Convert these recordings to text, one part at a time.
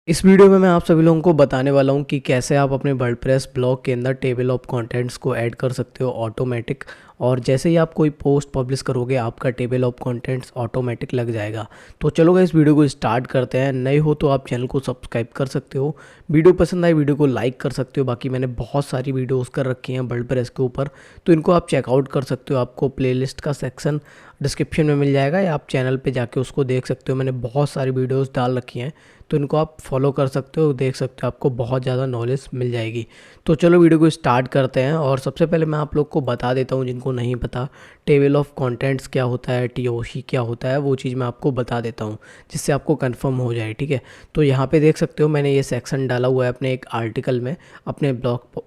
इस वीडियो में मैं आप सभी लोगों को बताने वाला हूं कि कैसे आप अपने वर्डप्रेस ब्लॉग के अंदर टेबल ऑफ कंटेंट्स को ऐड कर सकते हो ऑटोमेटिक। और जैसे ही आप कोई पोस्ट पब्लिश करोगे आपका टेबल ऑफ कंटेंट्स ऑटोमेटिक लग जाएगा। तो चलो इस वीडियो को स्टार्ट करते हैं। नए हो तो आप चैनल को सब्सक्राइब कर सकते हो, वीडियो पसंद आए वीडियो को लाइक कर सकते हो। बाकी मैंने बहुत सारी वीडियोज़ कर रखी हैं वर्डप्रेस के ऊपर, तो इनको आप चेकआउट कर सकते हो। आपको प्लेलिस्ट का सेक्शन डिस्क्रिप्शन में मिल जाएगा या आप चैनल पे जाके उसको देख सकते हो। मैंने बहुत सारी वीडियोस डाल रखी हैं, तो इनको आप फॉलो कर सकते हो, देख सकते हो, आपको बहुत ज़्यादा नॉलेज मिल जाएगी। तो चलो वीडियो को स्टार्ट करते हैं। और सबसे पहले मैं आप लोग को बता देता हूँ जिनको नहीं पता टेबल ऑफ कंटेंट्स क्या होता है, टीओसी क्या होता है, वो चीज़ मैं आपको बता देता हूँ जिससे आपको कंफर्म हो जाए। ठीक है, तो यहाँ पे देख सकते हो मैंने ये सेक्शन डाला हुआ है अपने एक आर्टिकल में, अपने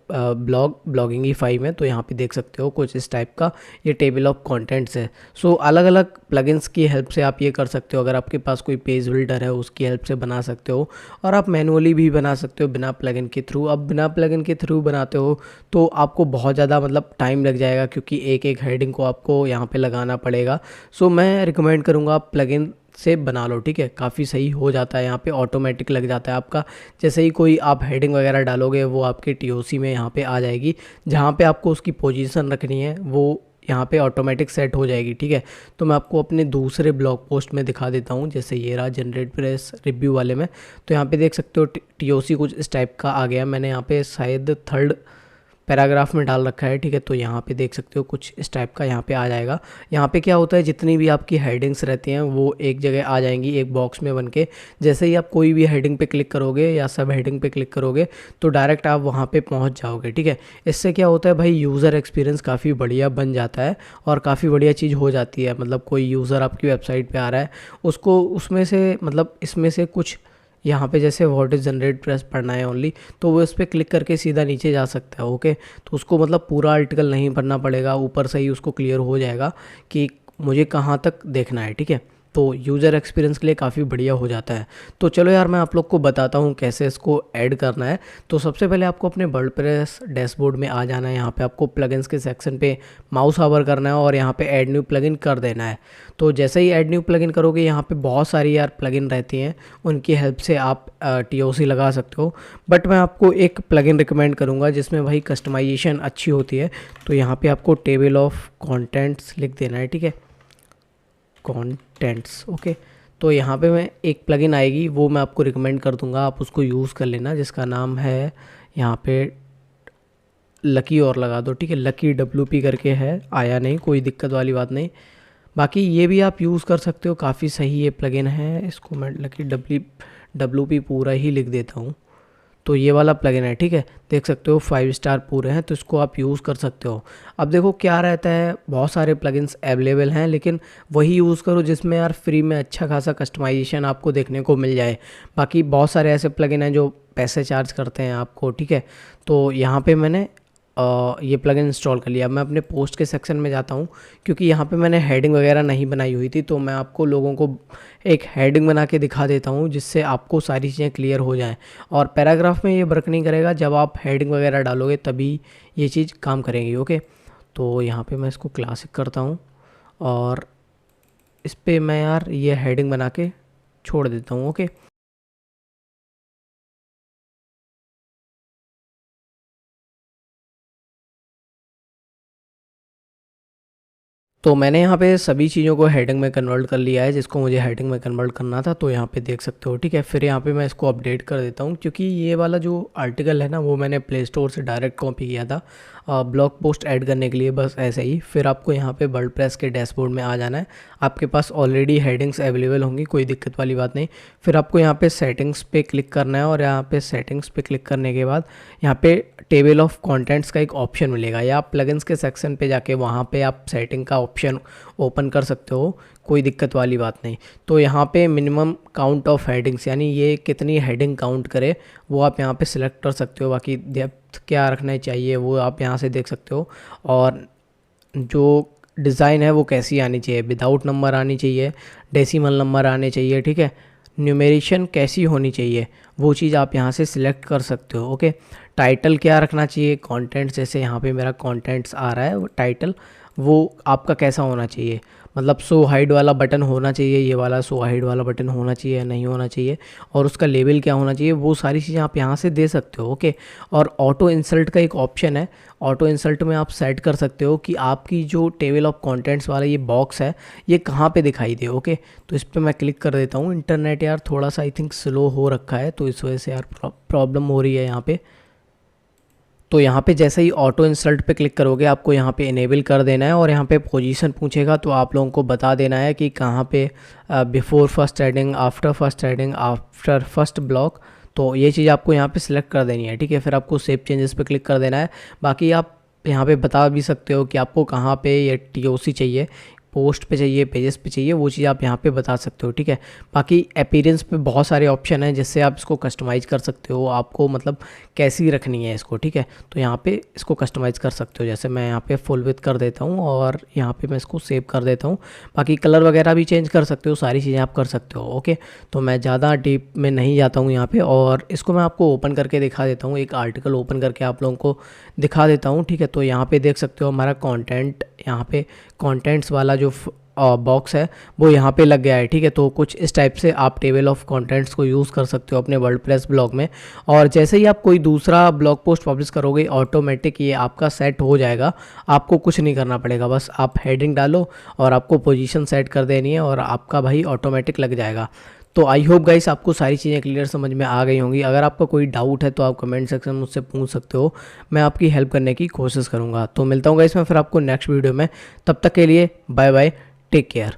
ब्लॉगिंगीफाई में। तो यहाँ पे देख सकते हो कुछ इस टाइप का ये टेबल ऑफ कंटेंट्स है। सो अलग अलग प्लगइन्स की हेल्प से आप ये कर सकते हो। अगर आपके पास कोई पेज बिल्डर है उसकी हेल्प से बना सकते हो, और आप मैनुअली भी बना सकते हो बिना प्लगइन के थ्रू। अब बिना प्लगइन के थ्रू बनाते हो तो आपको बहुत ज़्यादा टाइम लग जाएगा, क्योंकि एक एक हेडिंग को आपको यहाँ पे लगाना पड़ेगा। सो मैं रिकमेंड करूँगा आप प्लगइन से बना लो। ठीक है, काफ़ी सही हो जाता है, यहाँ पे ऑटोमेटिक लग जाता है आपका। जैसे ही कोई आप हेडिंग वगैरह डालोगे वो आपके टीओसी में यहाँ पे आ जाएगी, जहाँ पे आपको उसकी पोजीशन रखनी है वो यहाँ पे ऑटोमेटिक सेट हो जाएगी। ठीक है, तो मैं आपको अपने दूसरे ब्लॉग पोस्ट में दिखा देता हूँ। जैसे ये रहा जनरेट प्रेस रिव्यू वाले में, तो यहाँ पे देख सकते हो टीओसी कुछ इस टाइप का आ गया। मैंने यहाँ पे शायद थर्ड पैराग्राफ में डाल रखा है। ठीक है, तो यहाँ पे देख सकते हो कुछ इस टाइप का यहाँ पे आ जाएगा। यहाँ पे क्या होता है, जितनी भी आपकी हेडिंग्स रहती हैं वो एक जगह आ जाएंगी एक बॉक्स में बन के। जैसे ही आप कोई भी हेडिंग पे क्लिक करोगे या सब हेडिंग पे क्लिक करोगे तो डायरेक्ट आप वहाँ पे पहुँच जाओगे। ठीक है, इससे क्या होता है भाई, यूज़र एक्सपीरियंस काफ़ी बढ़िया बन जाता है और काफ़ी बढ़िया चीज़ हो जाती है। कोई यूज़र आपकी वेबसाइट पर आ रहा है, उसको उसमें से इसमें से कुछ यहाँ पे जैसे व्हाट इज़ जनरेट प्रेस पढ़ना है ओनली, तो वो इस पर क्लिक करके सीधा नीचे जा सकता है। ओके, तो उसको पूरा आर्टिकल नहीं पढ़ना पड़ेगा, ऊपर से ही उसको क्लियर हो जाएगा कि मुझे कहाँ तक देखना है। ठीक है, तो यूज़र एक्सपीरियंस के लिए काफ़ी बढ़िया हो जाता है। तो चलो यार मैं आप लोग को बताता हूँ कैसे इसको ऐड करना है। तो सबसे पहले आपको अपने वर्डप्रेस डैशबोर्ड में आ जाना है। यहाँ पे आपको प्लगइन्स के सेक्शन पे माउस हावर करना है और यहाँ पे ऐड न्यू प्लगइन कर देना है। तो जैसे ही ऐड न्यू प्लगइन करोगे यहाँ पे बहुत सारी यार प्लगइन रहती हैं, उनकी हेल्प से आप टीओसी लगा सकते हो। बट मैं आपको एक प्लगइन रिकमेंड करूँगा जिसमें भाई कस्टमाइजेशन अच्छी होती है। तो यहाँ पे आपको टेबल ऑफ कंटेंट्स लिख देना है। ठीक है, कंटेंट्स। ओके, तो यहाँ पे मैं एक प्लगइन आएगी वो मैं आपको रिकमेंड कर दूंगा, आप उसको यूज़ कर लेना, जिसका नाम है यहाँ पे लकी, और लगा दो। ठीक है, लकी WP करके है, आया नहीं, कोई दिक्कत वाली बात नहीं। बाकी ये भी आप यूज़ कर सकते हो, काफ़ी सही ये प्लगइन है। इसको मैं लकी WP पूरा ही लिख देता हूँ। तो ये वाला प्लगइन है। ठीक है, देख सकते हो 5 स्टार पूरे हैं, तो इसको आप यूज़ कर सकते हो। अब देखो क्या रहता है, बहुत सारे प्लगइन्स अवेलेबल हैं, लेकिन वही यूज़ करो जिसमें यार फ्री में अच्छा खासा कस्टमाइजेशन आपको देखने को मिल जाए। बाकी बहुत सारे ऐसे प्लगइन हैं जो पैसे चार्ज करते हैं आपको। ठीक है, तो यहाँ पे मैंने ये प्लगइन इंस्टॉल कर लिया। मैं अपने पोस्ट के सेक्शन में जाता हूँ, क्योंकि यहाँ पे मैंने हेडिंग वगैरह नहीं बनाई हुई थी, तो मैं आपको लोगों को एक हेडिंग बना के दिखा देता हूँ जिससे आपको सारी चीज़ें क्लियर हो जाएं। और पैराग्राफ में ये वर्क नहीं करेगा, जब आप हेडिंग वगैरह डालोगे तभी ये चीज़ काम करेगी। ओके, तो यहाँ पे मैं इसको क्लासिक करता हूँ और इस पर मैं यार ये हेडिंग बना के छोड़ देता हूँ। ओके, तो मैंने यहाँ पे सभी चीज़ों को हेडिंग में कन्वर्ट कर लिया है, जिसको मुझे हेडिंग में कन्वर्ट करना था। तो यहाँ पे देख सकते हो। ठीक है, फिर यहाँ पे मैं इसको अपडेट कर देता हूँ, क्योंकि ये वाला जो आर्टिकल है ना वो मैंने प्ले स्टोर से डायरेक्ट कॉपी किया था ब्लॉग पोस्ट ऐड करने के लिए, बस ऐसे ही। फिर आपको यहाँ पे वर्डप्रेस के डैशबोर्ड में आ जाना है। आपके पास ऑलरेडी हेडिंग्स अवेलेबल होंगी, कोई दिक्कत वाली बात नहीं। फिर आपको यहाँ पे सेटिंग्स पे क्लिक करना है, और यहाँ पे सेटिंग्स पे क्लिक करने के बाद यहाँ पे टेबल ऑफ कंटेंट्स का एक ऑप्शन मिलेगा, या आप प्लगइन्स के सेक्शन पे जाके वहाँ पे आप सेटिंग का ऑप्शन ओपन कर सकते हो, कोई दिक्कत वाली बात नहीं। तो यहाँ पे मिनिमम काउंट ऑफ हेडिंग्स, यानी ये कितनी हेडिंग काउंट करे वो आप यहाँ पे सिलेक्ट कर सकते हो। बाकी डेप्थ क्या रखना चाहिए वो आप यहाँ से देख सकते हो। और जो डिज़ाइन है वो कैसी आनी चाहिए, विदाउट नंबर आनी चाहिए, डेसिमल नंबर आने चाहिए। ठीक है, न्यूमेरेशन कैसी होनी चाहिए वो चीज़ आप यहाँ से सिलेक्ट कर सकते हो। ओके, टाइटल क्या रखना चाहिए, कंटेंट्स, जैसे यहाँ पे मेरा कंटेंट्स आ रहा है वो टाइटल, वो आपका कैसा होना चाहिए। मतलब शो हाइड वाला बटन होना चाहिए, ये वाला शो हाइड वाला बटन होना चाहिए या नहीं होना चाहिए, और उसका लेवल क्या होना चाहिए, वो सारी चीज़ें आप यहाँ से दे सकते हो। ओके, और ऑटो इंसल्ट का एक ऑप्शन है, ऑटो इंसल्ट में आप सेट कर सकते हो कि आपकी जो टेबल ऑफ कंटेंट्स वाला ये बॉक्स है ये कहाँ पे दिखाई दे। ओके, तो इस पर मैं क्लिक कर देता हूँ। इंटरनेट यार थोड़ा सा आई थिंक स्लो हो रखा है, तो इस वजह से यार प्रॉब्लम हो रही है यहाँ पे। तो यहाँ पे जैसे ही ऑटो इंसल्ट पे क्लिक करोगे आपको यहाँ पे इनेबल कर देना है, और यहाँ पे पोजीशन पूछेगा तो आप लोगों को बता देना है कि कहाँ पे before first heading, after first heading, after first block. तो ये चीज़ आपको यहाँ पे सिलेक्ट कर देनी है, ठीक है। फिर आपको सेव चेंजेस पे क्लिक कर देना है। बाकी आप यहाँ पे बता भी सकते हो कि आपको कहाँ पे ये TOC चाहिए, पोस्ट पे चाहिए, पेजेस पे चाहिए, वो चीज़ आप यहाँ पे बता सकते हो, ठीक है। बाकी अपीयरेंस पे बहुत सारे ऑप्शन हैं जिससे आप इसको कस्टमाइज़ कर सकते हो, आपको मतलब कैसी रखनी है इसको, ठीक है। तो यहाँ पे इसको कस्टमाइज़ कर सकते हो, जैसे मैं यहाँ पे फुल विथ कर देता हूँ और यहाँ पे मैं इसको सेव कर देता हूँ। बाकी कलर वगैरह भी चेंज कर सकते हो, सारी चीज़ें आप कर सकते हो। ओके, तो मैं ज़्यादा डीप में नहीं जाता हूँ यहाँ पे, और इसको मैं आपको ओपन करके दिखा देता हूँ, एक आर्टिकल ओपन करके आप लोगों को दिखा देता हूँ, ठीक है। तो यहाँ पे देख सकते हो हमारा कंटेंट, यहाँ पे कंटेंट्स वाला जो बॉक्स है वो यहाँ पे लग गया है, ठीक है। तो कुछ इस टाइप से आप टेबल ऑफ कंटेंट्स को यूज़ कर सकते हो अपने वर्डप्रेस ब्लॉग में, और जैसे ही आप कोई दूसरा ब्लॉग पोस्ट पब्लिश करोगे ऑटोमेटिक ये आपका सेट हो जाएगा, आपको कुछ नहीं करना पड़ेगा, बस आप हेडिंग डालो और आपको पोजीशन सेट कर देनी है और आपका भाई ऑटोमेटिक लग जाएगा। तो आई होप गाइस आपको सारी चीज़ें क्लियर समझ में आ गई होंगी। अगर आपका कोई डाउट है तो आप कमेंट सेक्शन में मुझसे पूछ सकते हो, मैं आपकी हेल्प करने की कोशिश करूँगा। तो मिलता हूँ गाइस मैं फिर आपको नेक्स्ट वीडियो में, तब तक के लिए बाय बाय, टेक केयर।